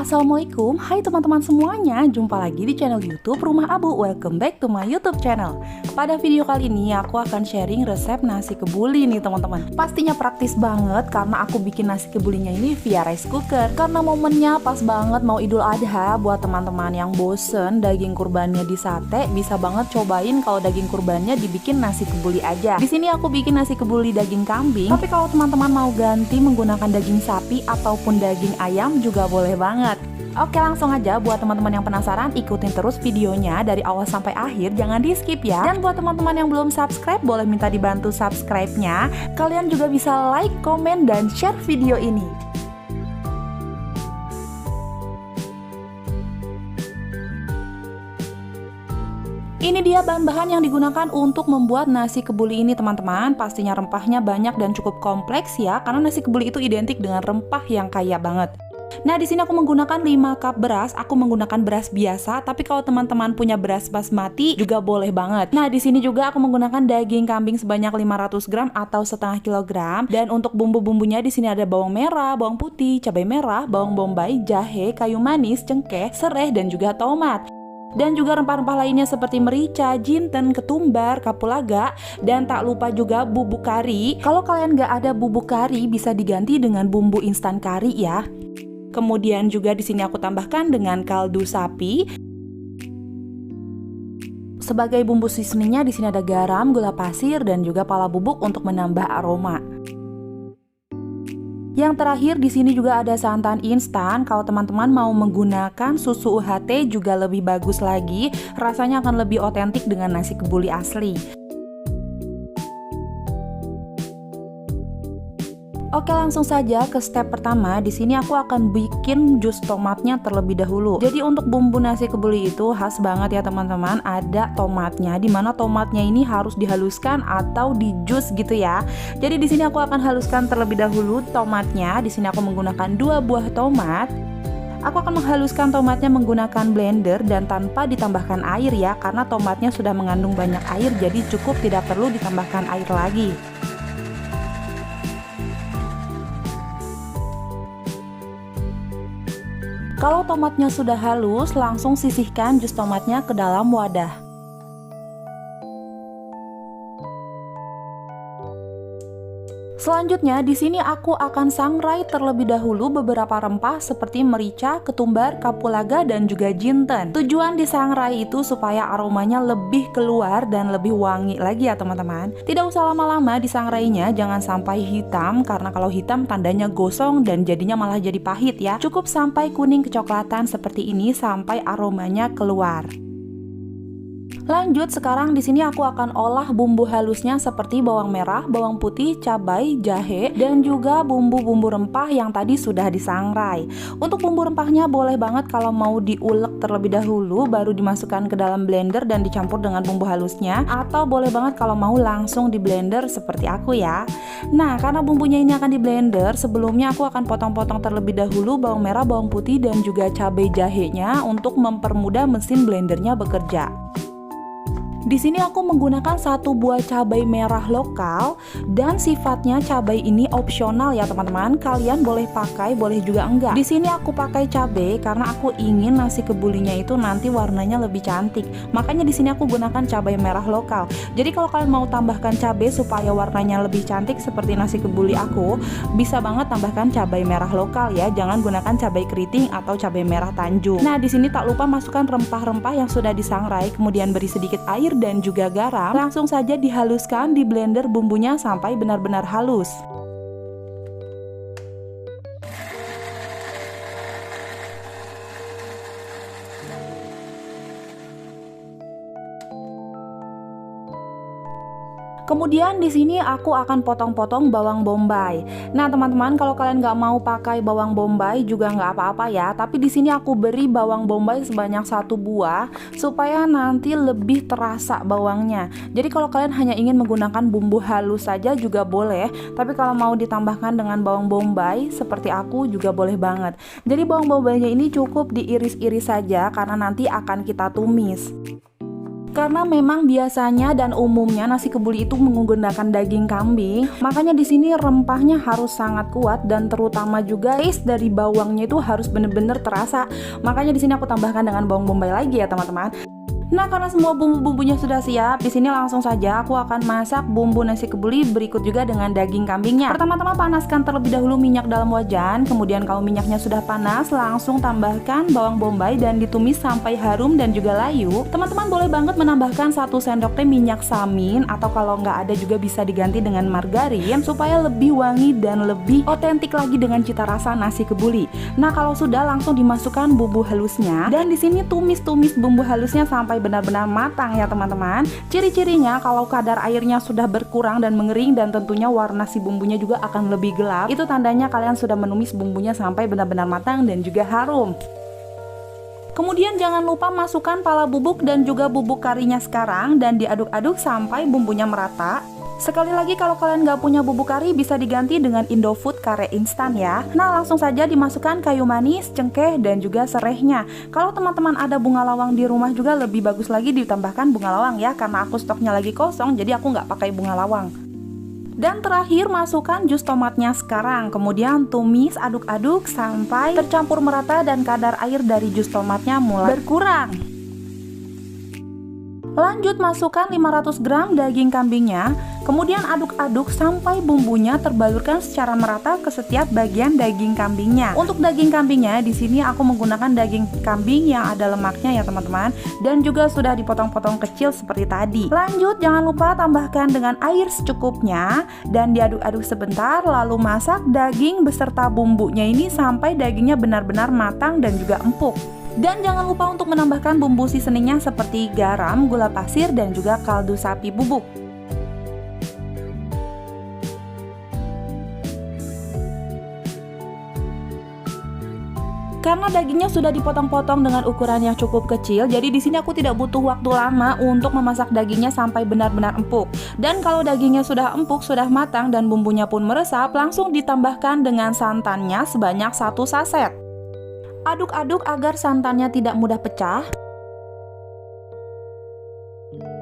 Assalamualaikum, hai teman-teman semuanya. Jumpa lagi di channel YouTube Rumah Abu. Welcome back to my YouTube channel. Pada video kali ini aku akan sharing resep nasi kebuli nih teman-teman. Pastinya praktis banget karena aku bikin nasi kebulinya ini via rice cooker. Karena momennya pas banget mau Idul Adha, buat teman-teman yang bosen daging kurbannya di sate, bisa banget cobain kalau daging kurbannya dibikin nasi kebuli aja. Di sini aku bikin nasi kebuli daging kambing, tapi kalau teman-teman mau ganti menggunakan daging sapi ataupun daging ayam juga boleh banget. Oke, langsung aja buat teman-teman yang penasaran, ikutin terus videonya dari awal sampai akhir, jangan di skip ya. Dan buat teman-teman yang belum subscribe, boleh minta dibantu subscribe-nya. Kalian juga bisa like, komen, dan share video ini. Ini dia bahan-bahan yang digunakan untuk membuat nasi kebuli ini teman-teman. Pastinya rempahnya banyak dan cukup kompleks ya, karena nasi kebuli itu identik dengan rempah yang kaya banget. Nah, di sini aku menggunakan 5 cup beras. Aku menggunakan beras biasa, tapi kalau teman-teman punya beras basmati juga boleh banget. Nah, di sini juga aku menggunakan daging kambing sebanyak 500 gram atau setengah kilogram. Dan untuk bumbu-bumbunya di sini ada bawang merah, bawang putih, cabai merah, bawang bombay, jahe, kayu manis, cengkeh, serai, dan juga tomat. Dan juga rempah-rempah lainnya seperti merica, jinten, ketumbar, kapulaga, dan tak lupa juga bubuk kari. Kalau kalian nggak ada bubuk kari, bisa diganti dengan bumbu instan kari ya. Kemudian juga di sini aku tambahkan dengan kaldu sapi. Sebagai bumbu seasoningnya di sini ada garam, gula pasir, dan juga pala bubuk untuk menambah aroma. Yang terakhir di sini juga ada santan instan. Kalau teman-teman mau menggunakan susu UHT juga lebih bagus lagi. Rasanya akan lebih otentik dengan nasi kebuli asli. Oke, langsung saja ke step pertama. Di sini aku akan bikin jus tomatnya terlebih dahulu. Jadi untuk bumbu nasi kebuli itu khas banget ya teman-teman, ada tomatnya. Dimana tomatnya ini harus dihaluskan atau di jus gitu ya. Jadi di sini aku akan haluskan terlebih dahulu tomatnya. Di sini aku menggunakan 2 buah tomat. Aku akan menghaluskan tomatnya menggunakan blender dan tanpa ditambahkan air ya, karena tomatnya sudah mengandung banyak air, jadi cukup, tidak perlu ditambahkan air lagi. Kalau tomatnya sudah halus, langsung sisihkan jus tomatnya ke dalam wadah. Selanjutnya, di sini aku akan sangrai terlebih dahulu beberapa rempah seperti merica, ketumbar, kapulaga, dan juga jinten. Tujuan disangrai itu supaya aromanya lebih keluar dan lebih wangi lagi ya teman-teman. Tidak usah lama-lama disangrainya, jangan sampai hitam, karena kalau hitam tandanya gosong dan jadinya malah jadi pahit ya. Cukup sampai kuning kecoklatan seperti ini sampai aromanya keluar. Lanjut, sekarang di sini aku akan olah bumbu halusnya seperti bawang merah, bawang putih, cabai, jahe, dan juga bumbu-bumbu rempah yang tadi sudah disangrai. Untuk bumbu rempahnya boleh banget kalau mau diulek terlebih dahulu baru dimasukkan ke dalam blender dan dicampur dengan bumbu halusnya, atau boleh banget kalau mau langsung di blender seperti aku ya. Nah, karena bumbunya ini akan di blender, sebelumnya aku akan potong-potong terlebih dahulu bawang merah, bawang putih, dan juga cabai jahenya untuk mempermudah mesin blendernya bekerja. Di sini aku menggunakan 1 buah cabai merah lokal, dan sifatnya cabai ini opsional ya teman-teman. Kalian boleh pakai, boleh juga enggak. Di sini aku pakai cabai karena aku ingin nasi kebulinya itu nanti warnanya lebih cantik. Makanya di sini aku gunakan cabai merah lokal. Jadi kalau kalian mau tambahkan cabai supaya warnanya lebih cantik seperti nasi kebuli aku, bisa banget tambahkan cabai merah lokal ya. Jangan gunakan cabai keriting atau cabai merah Tanjung. Nah, di sini tak lupa masukkan rempah-rempah yang sudah disangrai, kemudian beri sedikit air dan juga garam. Langsung saja dihaluskan di blender bumbunya sampai benar-benar halus. Kemudian di sini aku akan potong-potong bawang bombay. Nah teman-teman, kalau kalian nggak mau pakai bawang bombay juga nggak apa-apa ya. Tapi di sini aku beri bawang bombay sebanyak 1 buah supaya nanti lebih terasa bawangnya. Jadi kalau kalian hanya ingin menggunakan bumbu halus saja juga boleh. Tapi kalau mau ditambahkan dengan bawang bombay seperti aku juga boleh banget. Jadi bawang bombaynya ini cukup diiris-iris saja karena nanti akan kita tumis. Karena memang biasanya dan umumnya nasi kebuli itu menggunakan daging kambing, makanya di sini rempahnya harus sangat kuat dan terutama juga taste dari bawangnya itu harus bener-bener terasa. Makanya di sini aku tambahkan dengan bawang bombay lagi ya teman-teman. Nah, karena semua bumbu-bumbunya sudah siap, di sini langsung saja aku akan masak bumbu nasi kebuli berikut juga dengan daging kambingnya. Pertama-tama panaskan terlebih dahulu minyak dalam wajan, kemudian kalau minyaknya sudah panas, langsung tambahkan bawang bombay dan ditumis sampai harum dan juga layu. Teman-teman boleh banget menambahkan 1 sendok teh minyak samin atau kalau nggak ada juga bisa diganti dengan margarin supaya lebih wangi dan lebih otentik lagi dengan cita rasa nasi kebuli. Nah, kalau sudah langsung dimasukkan bumbu halusnya dan di sini tumis-tumis bumbu halusnya sampai benar-benar matang ya teman-teman. Ciri-cirinya kalau kadar airnya sudah berkurang dan mengering dan tentunya warna si bumbunya juga akan lebih gelap, itu tandanya kalian sudah menumis bumbunya sampai benar-benar matang dan juga harum. Kemudian jangan lupa masukkan pala bubuk dan juga bubuk karinya sekarang dan diaduk-aduk sampai bumbunya merata. Sekali lagi kalau kalian nggak punya bubuk kari bisa diganti dengan Indofood kare instan ya. Nah langsung saja dimasukkan kayu manis, cengkeh dan juga serehnya. Kalau teman-teman ada bunga lawang di rumah juga lebih bagus lagi ditambahkan bunga lawang ya. Karena aku stoknya lagi kosong jadi aku nggak pakai bunga lawang. Dan terakhir masukkan jus tomatnya sekarang. Kemudian tumis aduk-aduk sampai tercampur merata dan kadar air dari jus tomatnya mulai berkurang. Lanjut masukkan 500 gram daging kambingnya, kemudian aduk-aduk sampai bumbunya terbalurkan secara merata ke setiap bagian daging kambingnya. Untuk daging kambingnya di sini aku menggunakan daging kambing yang ada lemaknya ya teman-teman, dan juga sudah dipotong-potong kecil seperti tadi. Lanjut jangan lupa tambahkan dengan air secukupnya dan diaduk-aduk sebentar, lalu masak daging beserta bumbunya ini sampai dagingnya benar-benar matang dan juga empuk. Dan jangan lupa untuk menambahkan bumbu seasoningnya seperti garam, gula pasir, dan juga kaldu sapi bubuk. Karena dagingnya sudah dipotong-potong dengan ukuran yang cukup kecil, jadi di sini aku tidak butuh waktu lama untuk memasak dagingnya sampai benar-benar empuk. Dan kalau dagingnya sudah empuk, sudah matang, dan bumbunya pun meresap, langsung ditambahkan dengan santannya sebanyak 1 saset. Aduk-aduk agar santannya tidak mudah pecah.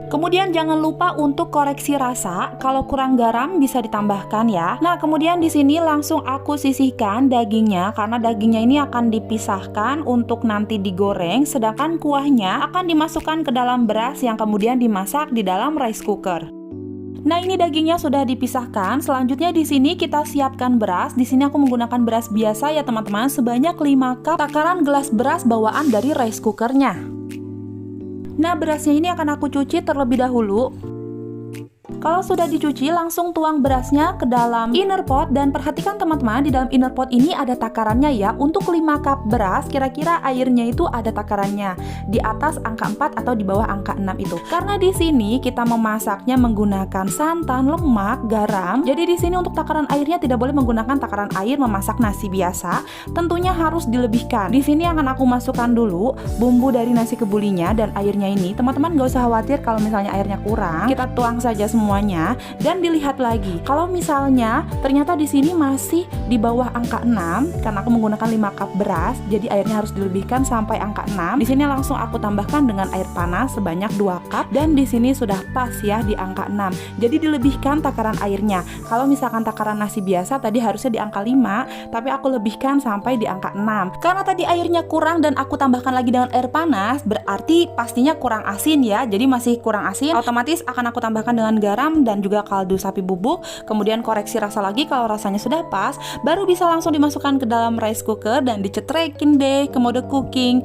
Kemudian jangan lupa untuk koreksi rasa, kalau kurang garam bisa ditambahkan ya. Nah, kemudian di sini langsung aku sisihkan dagingnya karena dagingnya ini akan dipisahkan untuk nanti digoreng, sedangkan kuahnya akan dimasukkan ke dalam beras yang kemudian dimasak di dalam rice cooker. Nah, ini dagingnya sudah dipisahkan. Selanjutnya di sini kita siapkan beras. Di sini aku menggunakan beras biasa ya teman-teman, sebanyak 5 cup takaran gelas beras bawaan dari rice cookernya. Nah, berasnya ini akan aku cuci terlebih dahulu. Kalau sudah dicuci, langsung tuang berasnya ke dalam inner pot. Dan perhatikan teman-teman, di dalam inner pot ini ada takarannya ya. Untuk 5 cup beras, kira-kira airnya itu ada takarannya di atas angka 4 atau di bawah angka 6 itu. Karena di sini kita memasaknya menggunakan santan, lemak, garam. Jadi di sini untuk takaran airnya tidak boleh menggunakan takaran air memasak nasi biasa. Tentunya harus dilebihkan. Di sini akan aku masukkan dulu bumbu dari nasi kebulinya dan airnya ini. Teman-teman gak usah khawatir kalau misalnya airnya kurang. Kita tuang saja semua dan dilihat lagi. Kalau misalnya ternyata di sini masih di bawah angka 6 karena aku menggunakan 5 cup beras, jadi airnya harus dilebihkan sampai angka 6. Di sini langsung aku tambahkan dengan air panas sebanyak 2 cup dan di sini sudah pas ya di angka 6. Jadi dilebihkan takaran airnya. Kalau misalkan takaran nasi biasa tadi harusnya di angka 5, tapi aku lebihkan sampai di angka 6. Karena tadi airnya kurang dan aku tambahkan lagi dengan air panas, berarti pastinya kurang asin ya. Jadi masih kurang asin, otomatis akan aku tambahkan dengan garam dan juga kaldu sapi bubuk. Kemudian koreksi rasa lagi, kalau rasanya sudah pas baru bisa langsung dimasukkan ke dalam rice cooker dan dicetrekin deh ke mode cooking.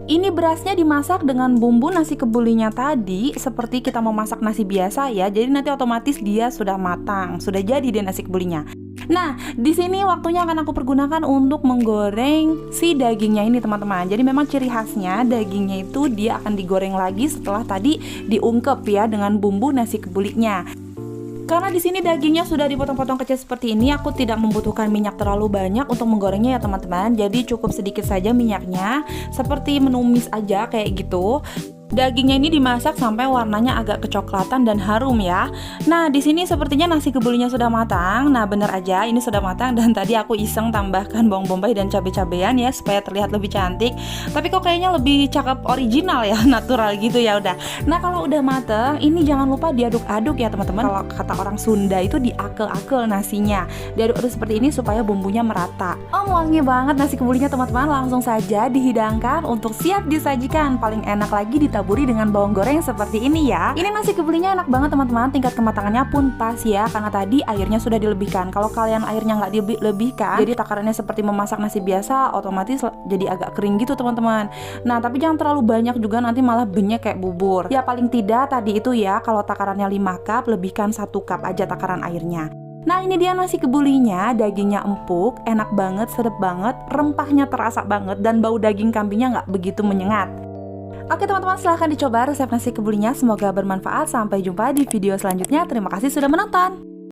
Ini berasnya dimasak dengan bumbu nasi kebulinya tadi seperti kita memasak nasi biasa ya. Jadi nanti otomatis dia sudah matang, sudah jadi deh nasi kebulinya. Nah, di sini waktunya akan aku pergunakan untuk menggoreng si dagingnya ini teman-teman. Jadi memang ciri khasnya dagingnya itu dia akan digoreng lagi setelah tadi diungkep ya dengan bumbu nasi kebulinya. Karena di sini dagingnya sudah dipotong-potong kecil seperti ini, aku tidak membutuhkan minyak terlalu banyak untuk menggorengnya ya teman-teman. Jadi cukup sedikit saja minyaknya, seperti menumis aja kayak gitu. Dagingnya ini dimasak sampai warnanya agak kecoklatan dan harum ya. Nah, di sini sepertinya nasi kebulinya sudah matang. Nah, bener aja ini sudah matang, dan tadi aku iseng tambahkan bawang bombay dan cabai-cabean ya supaya terlihat lebih cantik. Tapi kok kayaknya lebih cakep original ya, natural gitu ya udah. Nah, kalau udah mateng, ini jangan lupa diaduk-aduk ya teman-teman. Kalau kata orang Sunda itu diakel-akel nasinya. Diaduk-aduk seperti ini supaya bumbunya merata. Oh, wangi banget nasi kebulinya teman-teman. Langsung saja dihidangkan untuk siap disajikan. Paling enak lagi ditaburi dengan bawang goreng seperti ini ya. Ini nasi kebulinya enak banget teman-teman, tingkat kematangannya pun pas ya, karena tadi airnya sudah dilebihkan. Kalau kalian airnya nggak dilebihkan, jadi takarannya seperti memasak nasi biasa, otomatis jadi agak kering gitu teman-teman. Nah, tapi jangan terlalu banyak juga, nanti malah benyek kayak bubur. Ya paling tidak tadi itu ya, kalau takarannya 5 cup, lebihkan 1 cup aja takaran airnya. Nah, ini dia nasi kebulinya, dagingnya empuk, enak banget, sedap banget, rempahnya terasa banget, dan bau daging kambingnya nggak begitu menyengat. Oke teman-teman, silahkan dicoba resep nasi kebulinya, semoga bermanfaat. Sampai jumpa di video selanjutnya. Terima kasih sudah menonton.